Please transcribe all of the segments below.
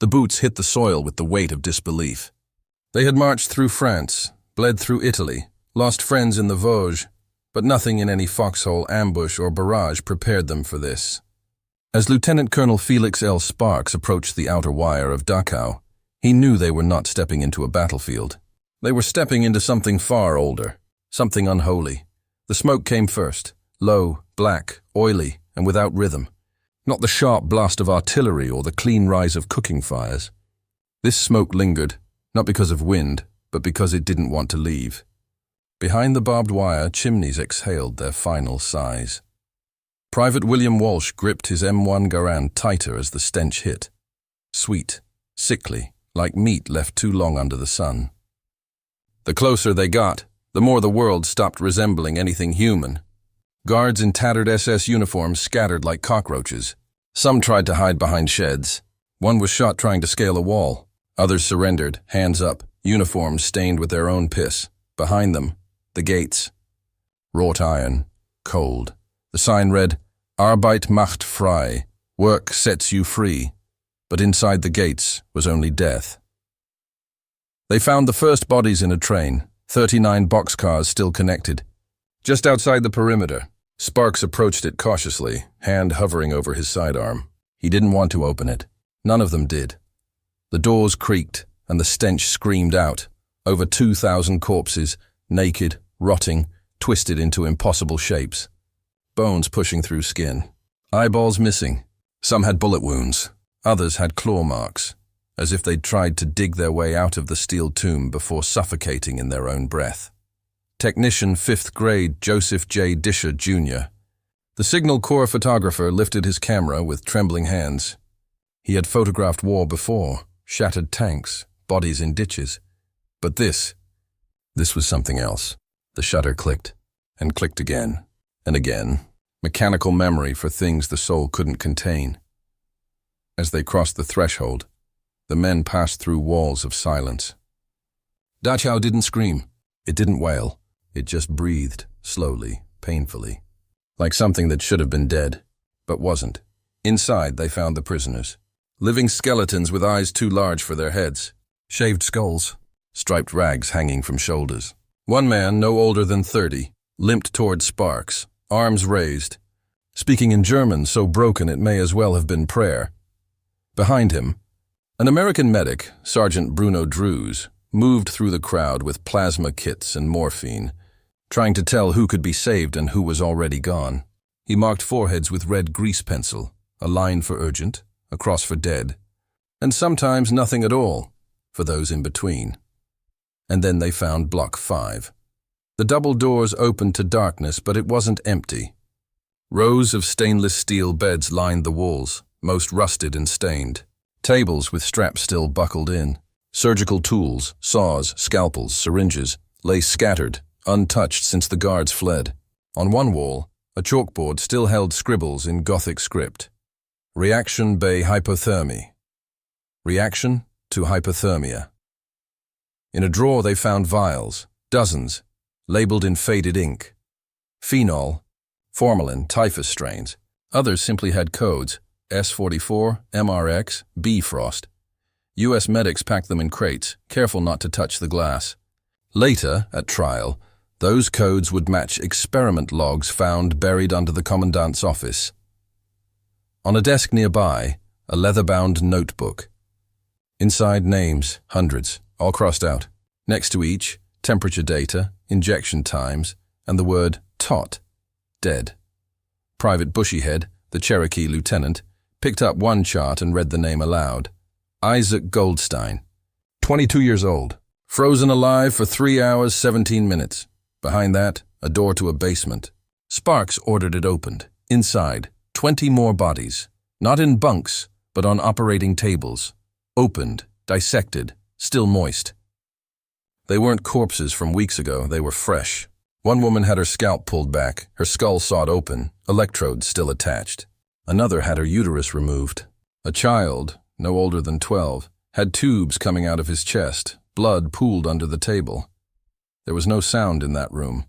The boots hit the soil with the weight of disbelief. They had marched through France, bled through Italy, lost friends in the Vosges, but nothing in any foxhole, ambush, or barrage prepared them for this. As Lieutenant Colonel Felix L. Sparks approached the outer wire of Dachau, he knew they were not stepping into a battlefield. They were stepping into something far older, something unholy. The smoke came first, low, black, oily, and without rhythm. Not the sharp blast of artillery or the clean rise of cooking fires. This smoke lingered, not because of wind, but because it didn't want to leave. Behind the barbed wire, chimneys exhaled their final sighs. Private William Walsh gripped his M1 Garand tighter as the stench hit. Sweet, sickly, like meat left too long under the sun. The closer they got, the more the world stopped resembling anything human. Guards in tattered SS uniforms scattered like cockroaches. Some tried to hide behind sheds. One was shot trying to scale a wall. Others surrendered, hands up, uniforms stained with their own piss. Behind them, the gates. Wrought iron, cold. The sign read, Arbeit macht frei, work sets you free. But inside the gates was only death. They found the first bodies in a train, 39 boxcars still connected. Just outside the perimeter, Sparks approached it cautiously, hand hovering over his sidearm. He didn't want to open it. None of them did. The doors creaked, and the stench screamed out. Over 2,000 corpses, naked, rotting, twisted into impossible shapes. Bones pushing through skin. Eyeballs missing. Some had bullet wounds. Others had claw marks, as if they'd tried to dig their way out of the steel tomb before suffocating in their own breath. Technician 5th grade Joseph J. Disher, Jr. The Signal Corps photographer lifted his camera with trembling hands. He had photographed war before, shattered tanks, bodies in ditches. But this was something else. The shutter clicked, and clicked again, and again. Mechanical memory for things the soul couldn't contain. As they crossed the threshold, the men passed through walls of silence. Dachau didn't scream. It didn't wail. It just breathed, slowly, painfully, like something that should have been dead, but wasn't. Inside, they found the prisoners. Living skeletons with eyes too large for their heads. Shaved skulls. Striped rags hanging from shoulders. One man, no older than 30, limped toward Sparks, arms raised, speaking in German so broken it may as well have been prayer. Behind him, an American medic, Sergeant Bruno Drews, moved through the crowd with plasma kits and morphine, trying to tell who could be saved and who was already gone. He marked foreheads with red grease pencil, a line for urgent, a cross for dead, and sometimes nothing at all for those in between. And then they found Block 5. The double doors opened to darkness, but it wasn't empty. Rows of stainless steel beds lined the walls, most rusted and stained. Tables with straps still buckled in. Surgical tools, saws, scalpels, syringes, lay scattered, untouched since the guards fled. On one wall, a chalkboard still held scribbles in Gothic script. Reaction bei Hypothermie. Reaction to hypothermia. In a drawer they found vials, dozens, labeled in faded ink. Phenol, formalin, typhus strains. Others simply had codes, S44, MRX, Bifrost. U.S. medics packed them in crates, careful not to touch the glass. Later, at trial, those codes would match experiment logs found buried under the commandant's office. On a desk nearby, a leather-bound notebook. Inside names, hundreds, all crossed out. Next to each, temperature data, injection times, and the word TOT, dead. Private Bushyhead, the Cherokee lieutenant, picked up one chart and read the name aloud. Isaac Goldstein, 22 years old, frozen alive for 3 hours, 17 minutes. Behind that, a door to a basement. Sparks ordered it opened. Inside, 20 more bodies, not in bunks, but on operating tables. Opened, dissected, still moist. They weren't corpses from weeks ago, they were fresh. One woman had her scalp pulled back, her skull sawed open, electrodes still attached. Another had her uterus removed. A child, no older than 12, had tubes coming out of his chest, blood pooled under the table. There was no sound in that room.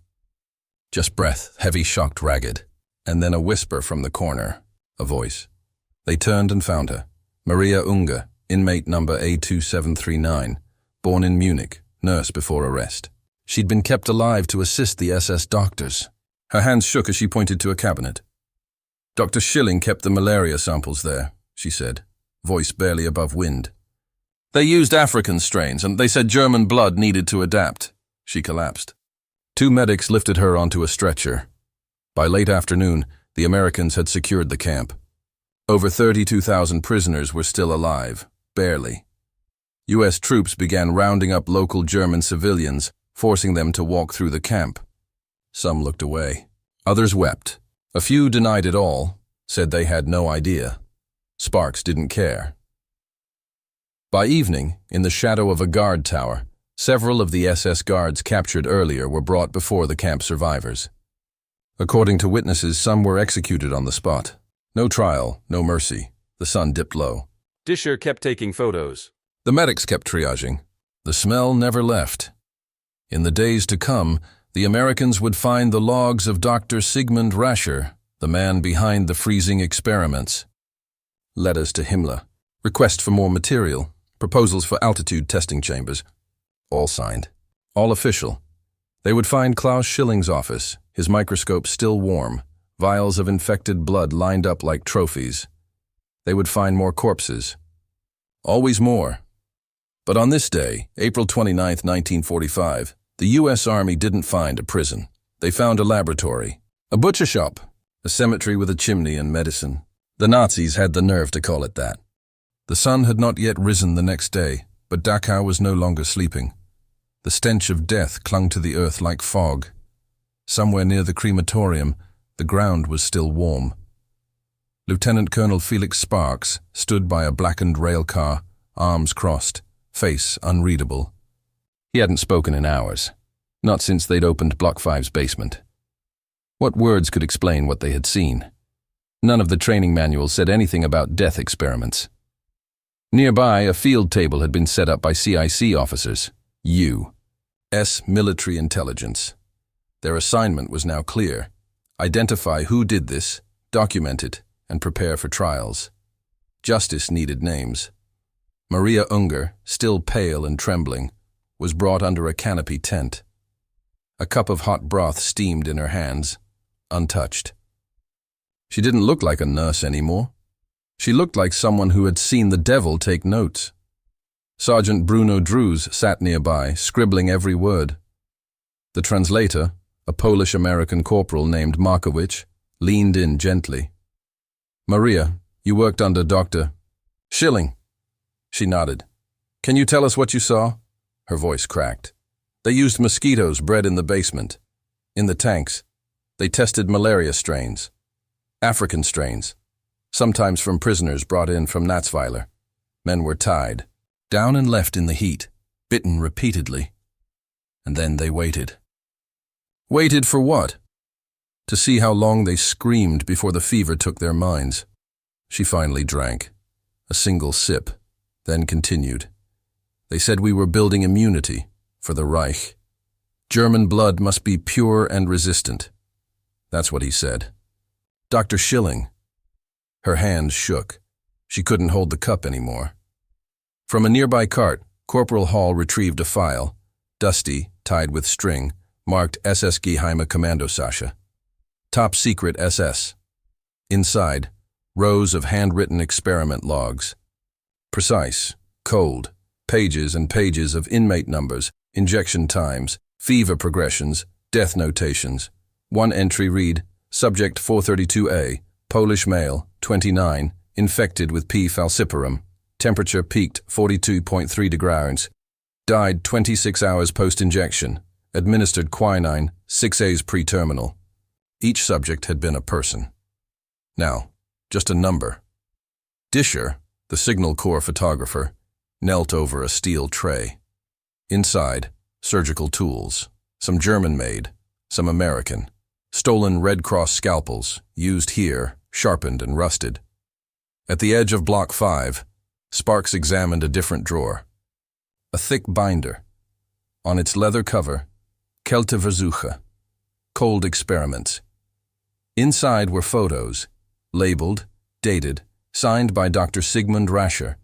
Just breath, heavy, shocked, ragged. And then a whisper from the corner, a voice. They turned and found her, Maria Unge, inmate number A2739, born in Munich, nurse before arrest. She'd been kept alive to assist the SS doctors. Her hands shook as she pointed to a cabinet. Dr. Schilling kept the malaria samples there, she said, voice barely above wind. They used African strains, and they said German blood needed to adapt. She collapsed. 2 medics lifted her onto a stretcher. By late afternoon, the Americans had secured the camp. Over 32,000 prisoners were still alive, barely. U.S. troops began rounding up local German civilians, forcing them to walk through the camp. Some looked away. Others wept. A few denied it all, said they had no idea. Sparks didn't care. By evening, in the shadow of a guard tower, several of the SS guards captured earlier were brought before the camp survivors. According to witnesses, some were executed on the spot. No trial, no mercy. The sun dipped low. Rascher kept taking photos. The medics kept triaging. The smell never left. In the days to come, the Americans would find the logs of Dr. Sigmund Rascher, the man behind the freezing experiments. Letters to Himmler, request for more material, proposals for altitude testing chambers. All signed. All official. They would find Klaus Schilling's office, his microscope still warm, vials of infected blood lined up like trophies. They would find more corpses. Always more. But on this day, April 29, 1945, the U.S. Army didn't find a prison. They found a laboratory, a butcher shop, a cemetery with a chimney and medicine. The Nazis had the nerve to call it that. The sun had not yet risen the next day, but Dachau was no longer sleeping. The stench of death clung to the earth like fog. Somewhere near the crematorium, the ground was still warm. Lieutenant Colonel Felix Sparks stood by a blackened rail car, arms crossed, face unreadable. He hadn't spoken in hours, not since they'd opened Block 5's basement. What words could explain what they had seen? None of the training manuals said anything about death experiments. Nearby, a field table had been set up by CIC officers, U.S. Military Intelligence. Their assignment was now clear. Identify who did this, document it, and prepare for trials. Justice needed names. Maria Unger, still pale and trembling, was brought under a canopy tent. A cup of hot broth steamed in her hands, untouched. She didn't look like a nurse anymore. She looked like someone who had seen the devil take notes. Sergeant Bruno Drews sat nearby, scribbling every word. The translator, a Polish-American corporal named Markowicz, leaned in gently. Maria, you worked under Dr. Schilling. She nodded. Can you tell us what you saw? Her voice cracked. They used mosquitoes bred in the basement. In the tanks, they tested malaria strains. African strains. Sometimes from prisoners brought in from Natzweiler. Men were tied, down and left in the heat, bitten repeatedly. And then they waited. Waited for what? To see how long they screamed before the fever took their minds. She finally drank. A single sip, then continued. They said we were building immunity for the Reich. German blood must be pure and resistant. That's what he said. Dr. Schilling. Her hands shook. She couldn't hold the cup anymore. From a nearby cart, Corporal Hall retrieved a file, dusty, tied with string, marked SS Geheime Kommandosasche. Top Secret SS. Inside, rows of handwritten experiment logs. Precise, cold, pages and pages of inmate numbers, injection times, fever progressions, death notations. One entry read, Subject 432A, Polish male, 29, infected with P. falciparum. Temperature peaked 42.3 degrees. Died 26 hours post-injection. Administered quinine, 6 A's pre-terminal. Each subject had been a person. Now, just a number. Discher, the Signal Corps photographer, knelt over a steel tray. Inside, surgical tools, some German-made, some American. Stolen Red Cross scalpels, used here, sharpened and rusted. At the edge of Block 5, Sparks examined a different drawer. A thick binder. On its leather cover, Kälteversuche, cold experiments. Inside were photos, labeled, dated, signed by Dr. Sigmund Rascher.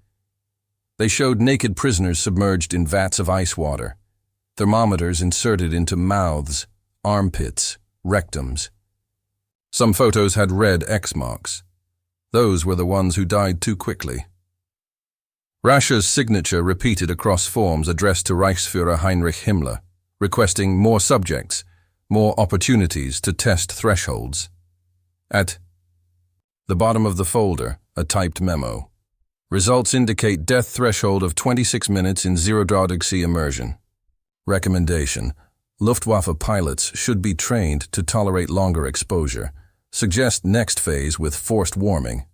They showed naked prisoners submerged in vats of ice water, thermometers inserted into mouths, armpits, rectums. Some photos had red X marks. Those were the ones who died too quickly. Rascher's signature repeated across forms addressed to Reichsführer Heinrich Himmler, requesting more subjects, more opportunities to test thresholds. At the bottom of the folder, a typed memo. Results indicate death threshold of 26 minutes in 0°C immersion. Recommendation: Luftwaffe pilots should be trained to tolerate longer exposure. Suggest next phase with forced warming.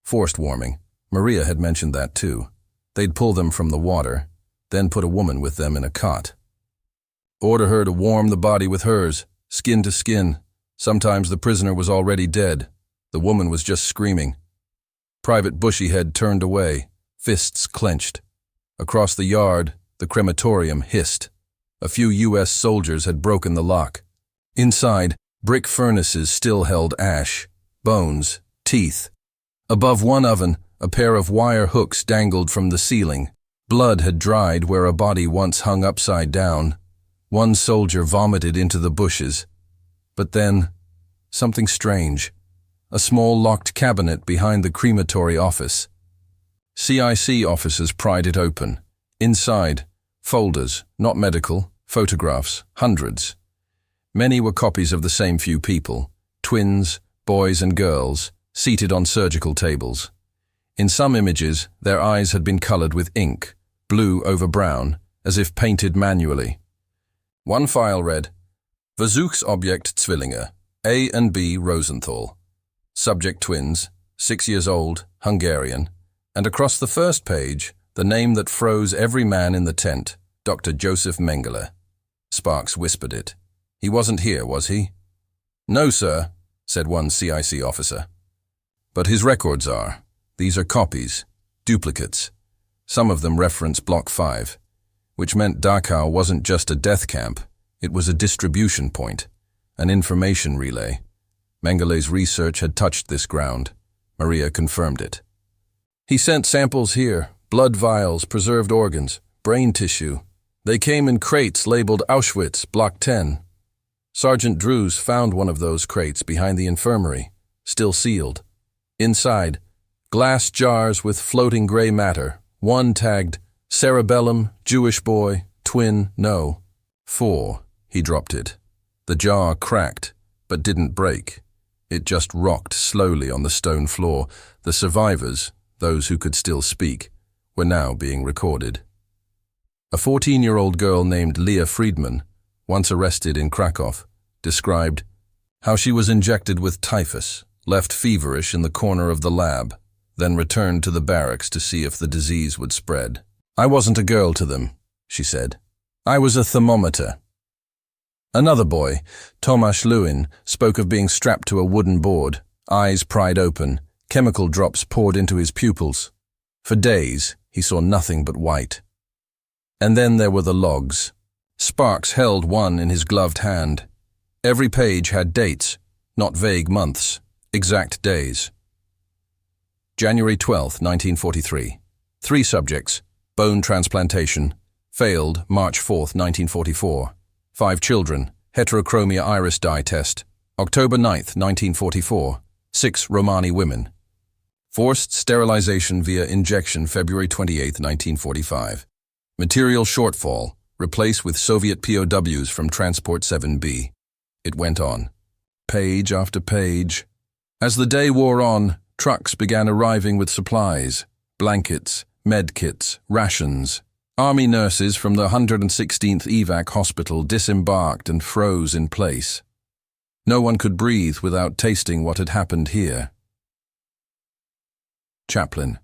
Forced warming. Maria had mentioned that too. They'd pull them from the water, then put a woman with them in a cot. Order her to warm the body with hers, skin to skin. Sometimes the prisoner was already dead. The woman was just screaming. Private Bushyhead turned away, fists clenched. Across the yard, the crematorium hissed. A few U.S. soldiers had broken the lock. Inside, brick furnaces still held ash, bones, teeth. Above one oven, a pair of wire hooks dangled from the ceiling. Blood had dried where a body once hung upside down. One soldier vomited into the bushes. But then, something strange. A small locked cabinet behind the crematory office. CIC officers pried it open. Inside, folders, not medical, photographs, hundreds. Many were copies of the same few people, twins, boys and girls, seated on surgical tables. In some images, their eyes had been colored with ink, blue over brown, as if painted manually. One file read, Versuchsobjekt Zwillinge, A and B Rosenthal. Subject twins, 6 years old, Hungarian, and across the first page, the name that froze every man in the tent, Dr. Joseph Mengele. Sparks whispered it. He wasn't here, was he? No, sir, said one CIC officer. But his records are. These are copies, duplicates. Some of them reference Block 5, which meant Dachau wasn't just a death camp, it was a distribution point, an information relay. Mengele's research had touched this ground. Maria confirmed it. He sent samples here, blood vials, preserved organs, brain tissue. They came in crates labeled Auschwitz, Block 10. Sergeant Drews found one of those crates behind the infirmary, still sealed. Inside, glass jars with floating gray matter, one tagged cerebellum, Jewish boy, twin, no. 4. He dropped it. The jar cracked, but didn't break. It just rocked slowly on the stone floor. The survivors, those who could still speak, were now being recorded. A 14-year-old girl named Leah Friedman, once arrested in Krakow, described how she was injected with typhus, left feverish in the corner of the lab, then returned to the barracks to see if the disease would spread. I wasn't a girl to them, she said. I was a thermometer. Another boy, Tomasz Lewin, spoke of being strapped to a wooden board, eyes pried open, chemical drops poured into his pupils. For days, he saw nothing but white. And then there were the logs. Sparks held one in his gloved hand. Every page had dates, not vague months, exact days. January 12, 1943. 3 subjects, bone transplantation, failed March 4, 1944. 5 children, heterochromia iris dye test, October 9, 1944. 6 Romani women. Forced sterilization via injection February 28, 1945. Material shortfall, replace with Soviet POWs from Transport 7B. It went on. Page after page. As the day wore on, trucks began arriving with supplies, blankets, med kits, rations. Army nurses from the 116th Evac hospital disembarked and froze in place. No one could breathe without tasting what had happened here. Chaplain.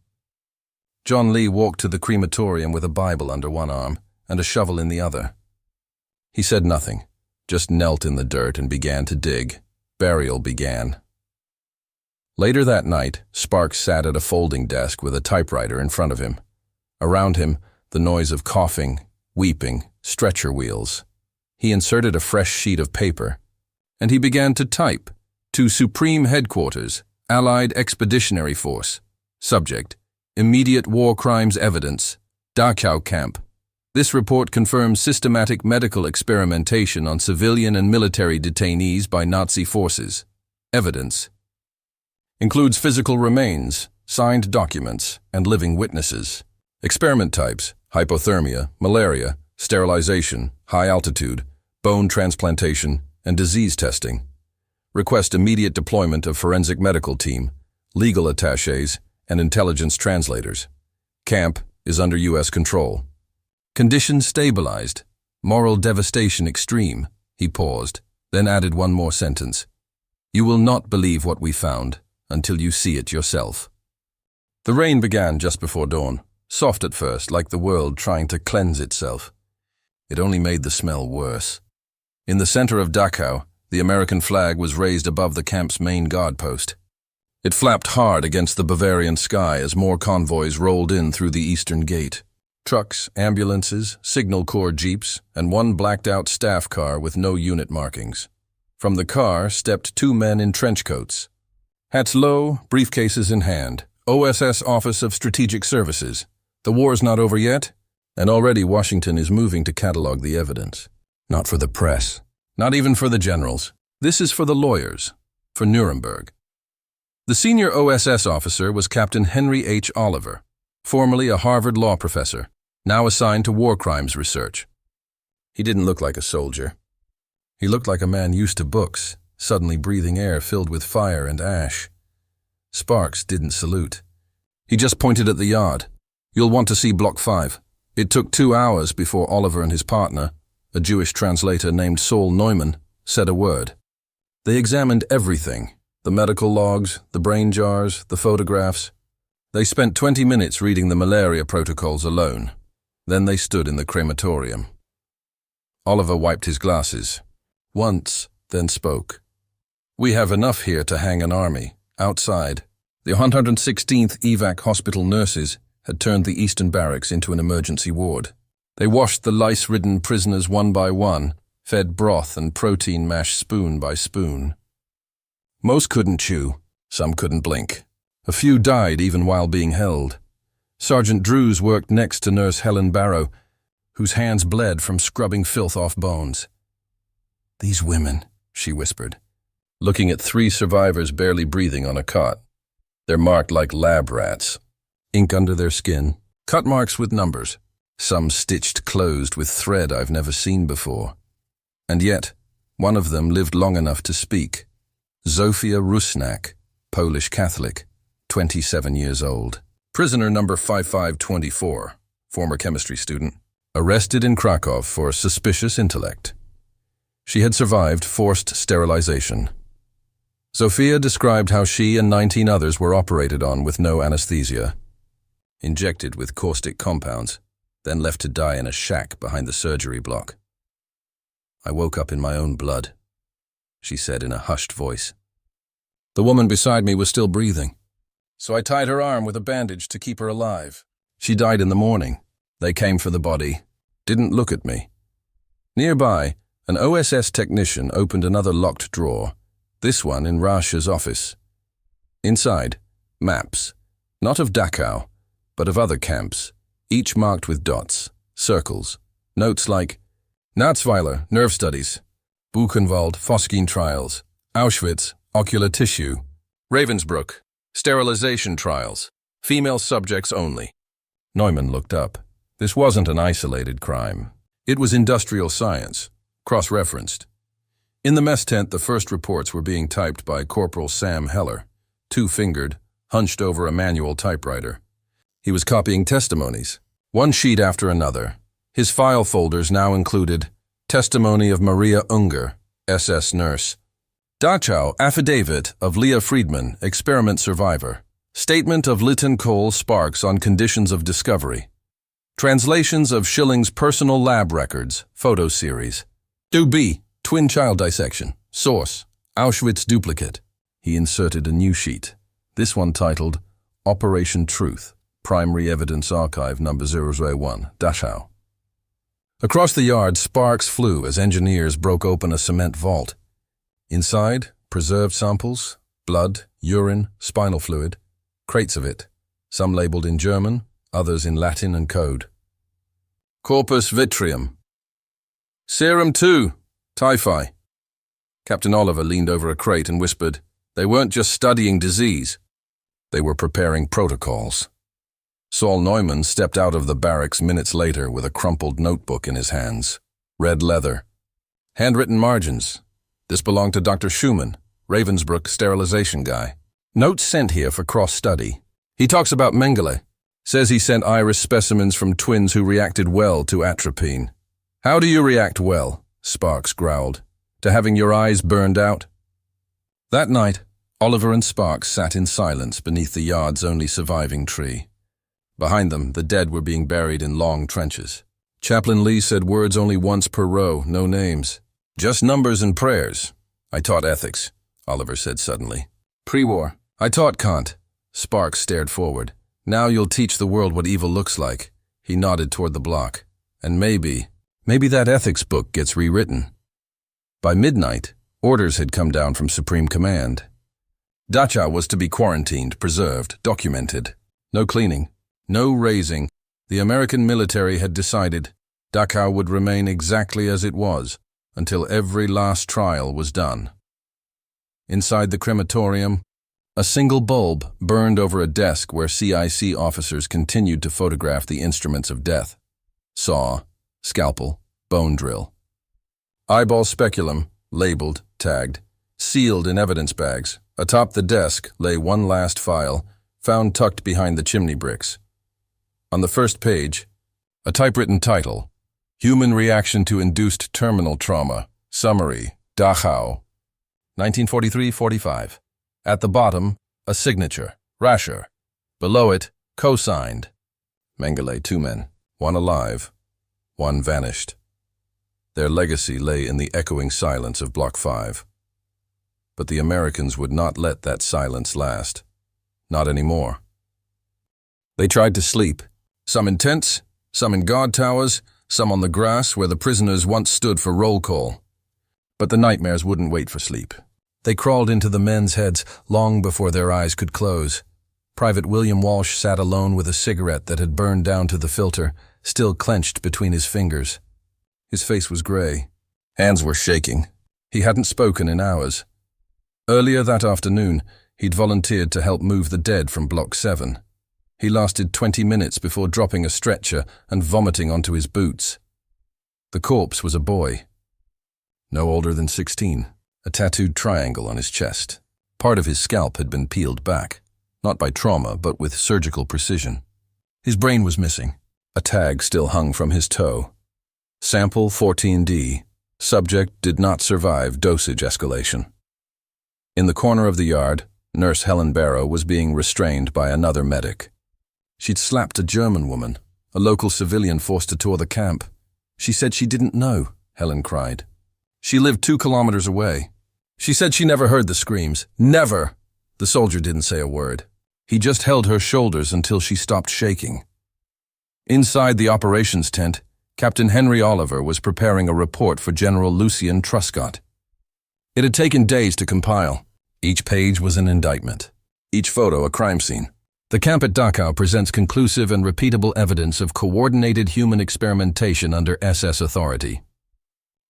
John Lee walked to the crematorium with a Bible under one arm and a shovel in the other. He said nothing, just knelt in the dirt and began to dig. Burial began. Later that night, Sparks sat at a folding desk with a typewriter in front of him. Around him, the noise of coughing, weeping, stretcher wheels. He inserted a fresh sheet of paper, and he began to type, to Supreme Headquarters, Allied Expeditionary Force. Subject, Immediate war crimes evidence. Dachau camp. This report confirms systematic medical experimentation on civilian and military detainees by Nazi forces. Evidence. Includes physical remains, signed documents, and living witnesses. Experiment types: hypothermia, malaria, sterilization, high altitude, bone transplantation, and disease testing. Request immediate deployment of forensic medical team, legal attachés, and intelligence translators. Camp is under U.S. control. Conditions stabilized. Moral devastation extreme. He paused, then added one more sentence. You will not believe what we found until you see it yourself. The rain began just before dawn, soft at first, like the world trying to cleanse itself. It only made the smell worse. In the center of Dachau, the American flag was raised above the camp's main guard post. It flapped hard against the Bavarian sky as more convoys rolled in through the eastern gate. Trucks, ambulances, signal corps jeeps, and one blacked-out staff car with no unit markings. From the car stepped two men in trench coats. Hats low, briefcases in hand. OSS Office of Strategic Services. The war's not over yet, and already Washington is moving to catalog the evidence. Not for the press. Not even for the generals. This is for the lawyers. For Nuremberg. The senior OSS officer was Captain Henry H. Oliver, formerly a Harvard law professor, now assigned to war crimes research. He didn't look like a soldier. He looked like a man used to books, suddenly breathing air filled with fire and ash. Sparks didn't salute. He just pointed at the yard. You'll want to see Block 5. It took 2 hours before Oliver and his partner, a Jewish translator named Saul Neumann, said a word. They examined everything, the medical logs, the brain jars, the photographs. They spent 20 minutes reading the malaria protocols alone. Then they stood in the crematorium. Oliver wiped his glasses. Once, then spoke. We have enough here to hang an army. Outside, the 116th evac hospital nurses had turned the eastern barracks into an emergency ward. They washed the lice-ridden prisoners one by one, fed broth and protein mash spoon by spoon. Most couldn't chew, some couldn't blink. A few died even while being held. Sergeant Drews worked next to Nurse Helen Barrow, whose hands bled from scrubbing filth off bones. These women, she whispered, looking at 3 survivors barely breathing on a cot. They're marked like lab rats. Ink under their skin, cut marks with numbers, some stitched closed with thread I've never seen before. And yet, one of them lived long enough to speak. Zofia Rusnak, Polish Catholic, 27 years old. Prisoner number 5524, former chemistry student, arrested in Krakow for suspicious intellect. She had survived forced sterilization. Zofia described how she and 19 others were operated on with no anesthesia, injected with caustic compounds, then left to die in a shack behind the surgery block. I woke up in my own blood, she said in a hushed voice. The woman beside me was still breathing, so I tied her arm with a bandage to keep her alive. She died in the morning. They came for the body, didn't look at me. Nearby, an OSS technician opened another locked drawer, this one in Rascher's office. Inside, maps, not of Dachau, but of other camps, each marked with dots, circles, notes like Natzweiler, nerve studies, Buchenwald, Foskine trials, Auschwitz, ocular tissue, Ravensbrück, sterilization trials, female subjects only. Neumann looked up. This wasn't an isolated crime. It was industrial science, cross-referenced. In the mess tent, the first reports were being typed by Corporal Sam Heller, 2-fingered, hunched over a manual typewriter. He was copying testimonies, one sheet after another. His file folders now included Testimony of Maria Unger, SS nurse. Dachau Affidavit of Leah Friedman, experiment survivor. Statement of Lytton Cole Sparks on conditions of discovery. Translations of Schilling's personal lab records, photo series. Do B, twin child dissection. Source, Auschwitz duplicate. He inserted a new sheet, this one titled Operation Truth, Primary Evidence Archive number 001, Dachau. Across the yard, sparks flew as engineers broke open a cement vault. Inside, preserved samples, blood, urine, spinal fluid, crates of it, some labeled in German, others in Latin and code. Corpus vitrium. Serum 2, typhi. Captain Oliver leaned over a crate and whispered, "They weren't just studying disease. They were preparing protocols." Saul Neumann stepped out of the barracks minutes later with a crumpled notebook in his hands. Red leather. Handwritten margins. This belonged to Dr. Schumann, Ravensbrück sterilization guy. Notes sent here for cross-study. He talks about Mengele. Says he sent iris specimens from twins who reacted well to atropine. "How do you react well?" Sparks growled. "To having your eyes burned out?" That night, Oliver and Sparks sat in silence beneath the yard's only surviving tree. Behind them, the dead were being buried in long trenches. Chaplain Lee said words only once per row, no names. "Just numbers and prayers." "I taught ethics," Oliver said suddenly. "Pre-war. I taught Kant." Sparks stared forward. "Now you'll teach the world what evil looks like." He nodded toward the block. "And maybe that ethics book gets rewritten." By midnight, orders had come down from Supreme Command. Dachau was to be quarantined, preserved, documented. No cleaning, no raising. The American military had decided Dachau would remain exactly as it was until every last trial was done. Inside the crematorium, a single bulb burned over a desk where CIC officers continued to photograph the instruments of death. Saw, scalpel, bone drill. Eyeball speculum, labeled, tagged, sealed in evidence bags. Atop the desk lay one last file, found tucked behind the chimney bricks. On the first page, a typewritten title, Human Reaction to Induced Terminal Trauma, Summary, Dachau, 1943-45. At the bottom, a signature, Rascher. Below it, co-signed. Mengele, 2 men, one alive, one vanished. Their legacy lay in the echoing silence of Block 5. But the Americans would not let that silence last. Not anymore. They tried to sleep, some in tents, some in guard towers, some on the grass where the prisoners once stood for roll call. But the nightmares wouldn't wait for sleep. They crawled into the men's heads long before their eyes could close. Private William Walsh sat alone with a cigarette that had burned down to the filter, still clenched between his fingers. His face was gray. Hands were shaking. He hadn't spoken in hours. Earlier that afternoon, he'd volunteered to help move the dead from Block 7. He lasted 20 minutes before dropping a stretcher and vomiting onto his boots. The corpse was a boy. No older than 16, a tattooed triangle on his chest. Part of his scalp had been peeled back, not by trauma, but with surgical precision. His brain was missing. A tag still hung from his toe. Sample 14D. Subject did not survive dosage escalation. In the corner of the yard, Nurse Helen Barrow was being restrained by another medic. She'd slapped a German woman, a local civilian forced to tour the camp. She said she didn't know, Helen cried. She lived 2 kilometers away. She said she never heard the screams. Never! The soldier didn't say a word. He just held her shoulders until she stopped shaking. Inside the operations tent, Captain Henry Oliver was preparing a report for General Lucien Truscott. It had taken days to compile. Each page was an indictment. Each photo a crime scene. The camp at Dachau presents conclusive and repeatable evidence of coordinated human experimentation under SS authority.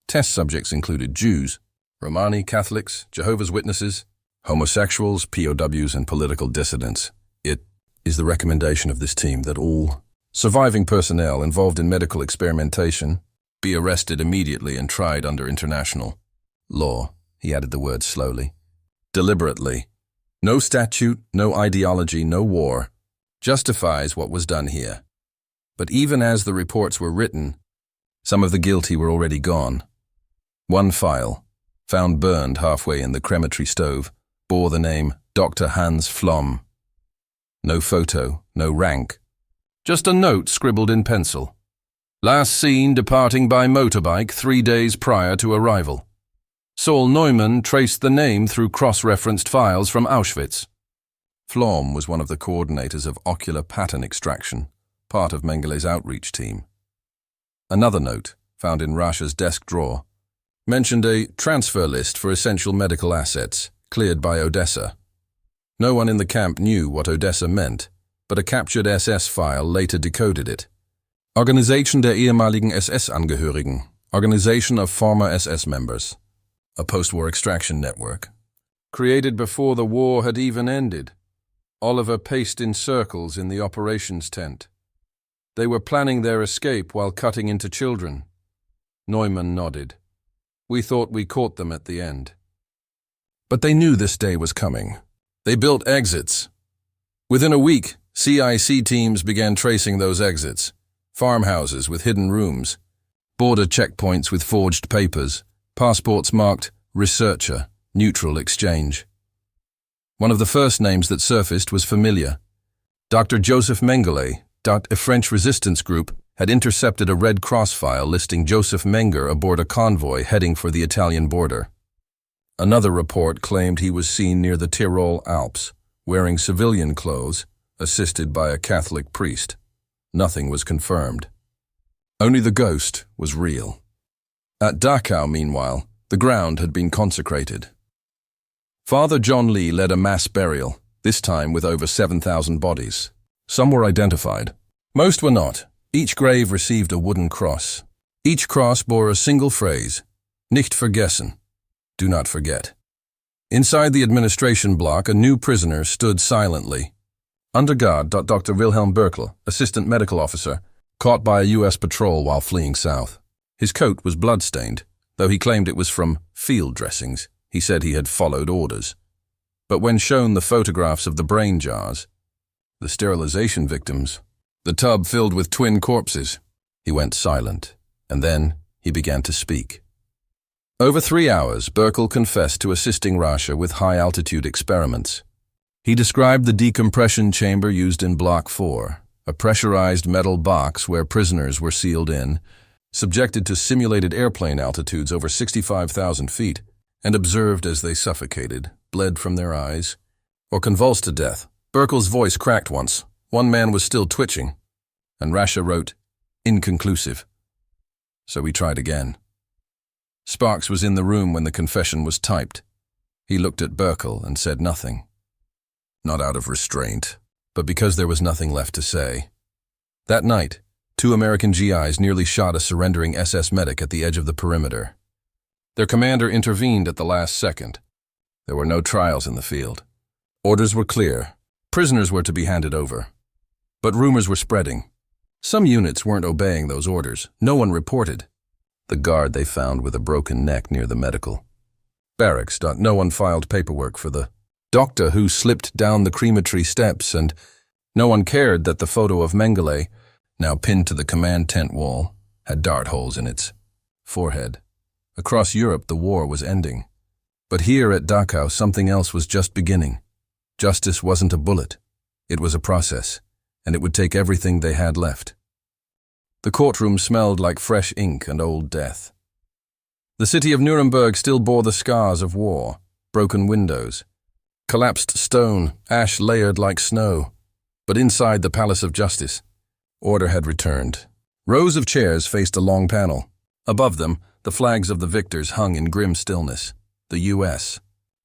Test subjects included Jews, Romani Catholics, Jehovah's Witnesses, homosexuals, POWs, and political dissidents. It is the recommendation of this team that all surviving personnel involved in medical experimentation be arrested immediately and tried under international law. He added the words slowly. Deliberately. No statute, no ideology, no war justifies what was done here. But even as the reports were written, some of the guilty were already gone. One file, found burned halfway in the crematory stove, bore the name Dr. Hans Flom. No photo, no rank. Just a note scribbled in pencil. Last seen departing by motorbike 3 days prior to arrival. Saul Neumann traced the name through cross-referenced files from Auschwitz. Flom was one of the coordinators of ocular pattern extraction, part of Mengele's outreach team. Another note, found in Rascher's desk drawer, mentioned a transfer list for essential medical assets, cleared by Odessa. No one in the camp knew what Odessa meant, but a captured SS file later decoded it. Organisation der ehemaligen SS-Angehörigen, Organization of former SS members, a post-war extraction network. Created before the war had even ended, Oliver paced in circles in the operations tent. They were planning their escape while cutting into children. Neumann nodded. We thought we caught them at the end. But they knew this day was coming. They built exits. Within a week, CIC teams began tracing those exits. Farmhouses with hidden rooms, border checkpoints with forged papers, passports marked researcher, neutral exchange. One of the first names that surfaced was familiar. Dr. Joseph Mengele, a French resistance group, had intercepted a Red Cross file listing Joseph Menger aboard a convoy heading for the Italian border. Another report claimed he was seen near the Tyrol Alps, wearing civilian clothes, assisted by a Catholic priest. Nothing was confirmed. Only the ghost was real. At Dachau, meanwhile, the ground had been consecrated. Father John Lee led a mass burial, this time with over 7,000 bodies. Some were identified. Most were not. Each grave received a wooden cross. Each cross bore a single phrase, nicht vergessen, do not forget. Inside the administration block, a new prisoner stood silently. Under guard, Dr. Wilhelm Berkel, assistant medical officer, caught by a U.S. patrol while fleeing south. His coat was blood-stained, though he claimed it was from field dressings. He said he had followed orders. But when shown the photographs of the brain jars, the sterilization victims, the tub filled with twin corpses, he went silent, and then he began to speak. Over 3 hours, Berkel confessed to assisting Rascher with high-altitude experiments. He described the decompression chamber used in Block 4, a pressurized metal box where prisoners were sealed in, subjected to simulated airplane altitudes over 65,000 feet, and observed as they suffocated, bled from their eyes, or convulsed to death. Berkel's voice cracked once. One man was still twitching, and Rascher wrote, inconclusive. So we tried again. Sparks was in the room when the confession was typed. He looked at Berkel and said nothing. Not out of restraint, but because there was nothing left to say. That night, 2 American GIs nearly shot a surrendering SS medic at the edge of the perimeter. Their commander intervened at the last second. There were no trials in the field. Orders were clear. Prisoners were to be handed over. But rumors were spreading. Some units weren't obeying those orders. No one reported. The guard they found with a broken neck near the medical barracks. No one filed paperwork for the doctor who slipped down the crematory steps, and no one cared that the photo of Mengele, now pinned to the command tent wall, had dart holes in its forehead. Across Europe, the war was ending. But here at Dachau, something else was just beginning. Justice wasn't a bullet. It was a process, and it would take everything they had left. The courtroom smelled like fresh ink and old death. The city of Nuremberg still bore the scars of war, broken windows, collapsed stone, ash layered like snow. But inside the Palace of Justice, order had returned. Rows of chairs faced a long panel. Above them, the flags of the victors hung in grim stillness. The U.S.,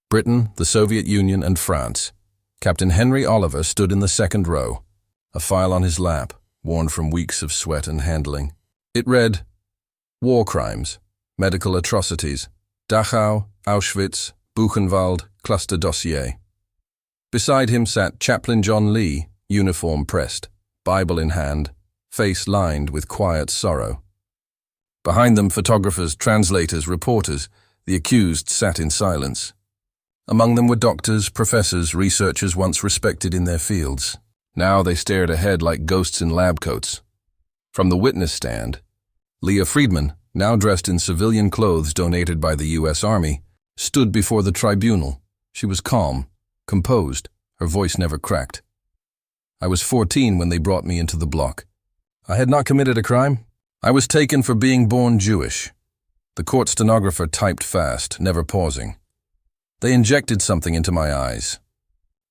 Britain, the Soviet Union, and France. Captain Henry Oliver stood in the second row, a file on his lap, worn from weeks of sweat and handling. It read, War Crimes, Medical Atrocities, Dachau, Auschwitz, Buchenwald, Cluster Dossier. Beside him sat Chaplain John Lee, uniform pressed, Bible in hand, face lined with quiet sorrow. Behind them, photographers, translators, reporters. The accused sat in silence. Among them were doctors, professors, researchers once respected in their fields. Now they stared ahead like ghosts in lab coats. From the witness stand, Leah Friedman, now dressed in civilian clothes donated by the U.S. Army, stood before the tribunal. She was calm, composed, her voice never cracked. I was 14 when they brought me into the block. I had not committed a crime. I was taken for being born Jewish. The court stenographer typed fast, never pausing. They injected something into my eyes.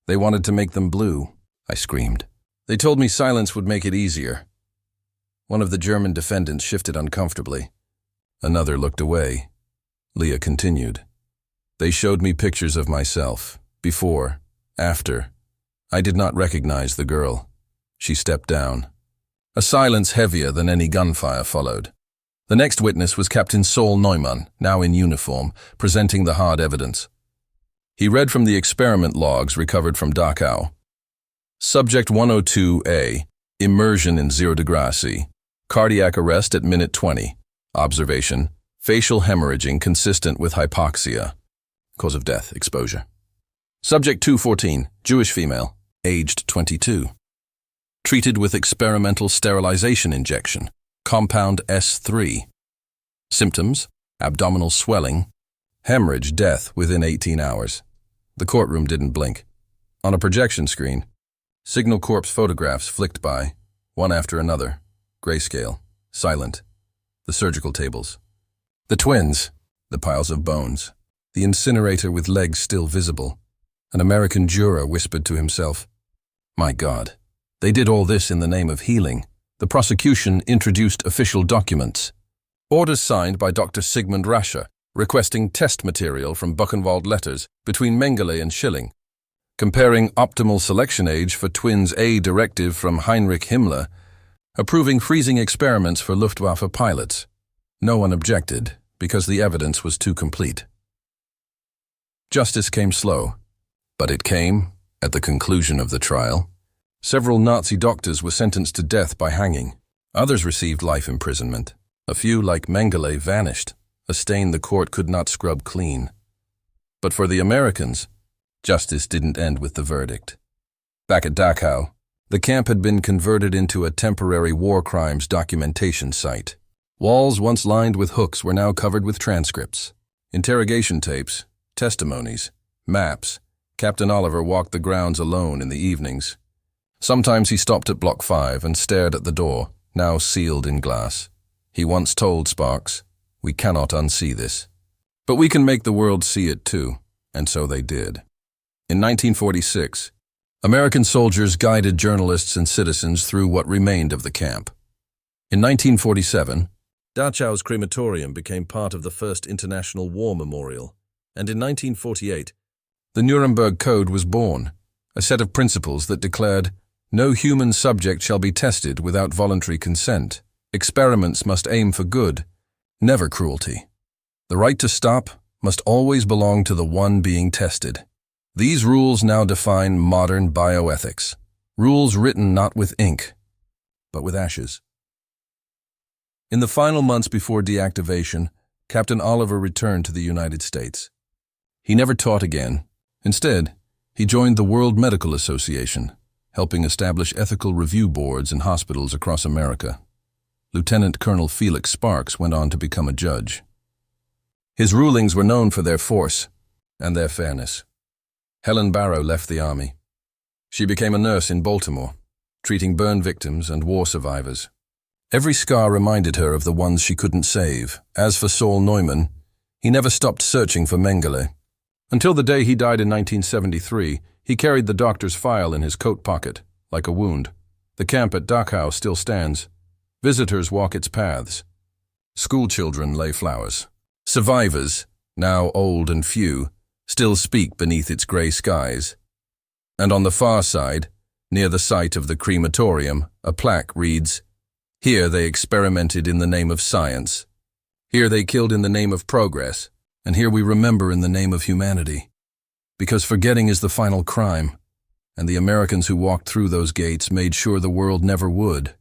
They wanted to make them blue, I screamed. They told me silence would make it easier. One of the German defendants shifted uncomfortably. Another looked away. Leah continued. They showed me pictures of myself, before, after. I did not recognize the girl. She stepped down. A silence heavier than any gunfire followed. The next witness was Captain Saul Neumann, now in uniform, presenting the hard evidence. He read from the experiment logs recovered from Dachau. Subject 102A, immersion in 0 degrees C. Cardiac arrest at minute 20. Observation, facial hemorrhaging consistent with hypoxia. Cause of death, exposure. Subject 214, Jewish female, aged 22. Treated with experimental sterilization injection, compound S3. Symptoms, abdominal swelling, hemorrhage, death within 18 hours. The courtroom didn't blink. On a projection screen, signal corpse photographs flicked by, one after another, grayscale, silent. The surgical tables. The twins, the piles of bones, the incinerator with legs still visible. An American juror whispered to himself, "My God, they did all this in the name of healing." The prosecution introduced official documents. Orders signed by Dr. Sigmund Rascher, requesting test material from Buchenwald letters between Mengele and Schilling, comparing optimal selection age for twins A directive from Heinrich Himmler, approving freezing experiments for Luftwaffe pilots. No one objected, because the evidence was too complete. Justice came slow, but it came at the conclusion of the trial. Several Nazi doctors were sentenced to death by hanging. Others received life imprisonment. A few, like Mengele, vanished, a stain the court could not scrub clean. But for the Americans, justice didn't end with the verdict. Back at Dachau, the camp had been converted into a temporary war crimes documentation site. Walls once lined with hooks were now covered with transcripts, interrogation tapes, testimonies, maps. Captain Oliver walked the grounds alone in the evenings. Sometimes he stopped at Block 5 and stared at the door, now sealed in glass. He once told Sparks, "We cannot unsee this. But we can make the world see it too," and so they did. In 1946, American soldiers guided journalists and citizens through what remained of the camp. In 1947, Dachau's crematorium became part of the first International War Memorial, and in 1948, the Nuremberg Code was born, a set of principles that declared, "No human subject shall be tested without voluntary consent. Experiments must aim for good, never cruelty. The right to stop must always belong to the one being tested." These rules now define modern bioethics, rules written not with ink, but with ashes. In the final months before deactivation, Captain Oliver returned to the United States. He never taught again. Instead, he joined the World Medical Association, helping establish ethical review boards in hospitals across America. Lieutenant Colonel Felix Sparks went on to become a judge. His rulings were known for their force and their fairness. Helen Barrow left the Army. She became a nurse in Baltimore, treating burn victims and war survivors. Every scar reminded her of the ones she couldn't save. As for Saul Neumann, he never stopped searching for Mengele. Until the day he died in 1973, he carried the doctor's file in his coat pocket, like a wound. The camp at Dachau still stands. Visitors walk its paths. Schoolchildren lay flowers. Survivors, now old and few, still speak beneath its gray skies. And on the far side, near the site of the crematorium, a plaque reads, "Here they experimented in the name of science. Here they killed in the name of progress. And here we remember in the name of humanity." Because forgetting is the final crime, and the Americans who walked through those gates made sure the world never would.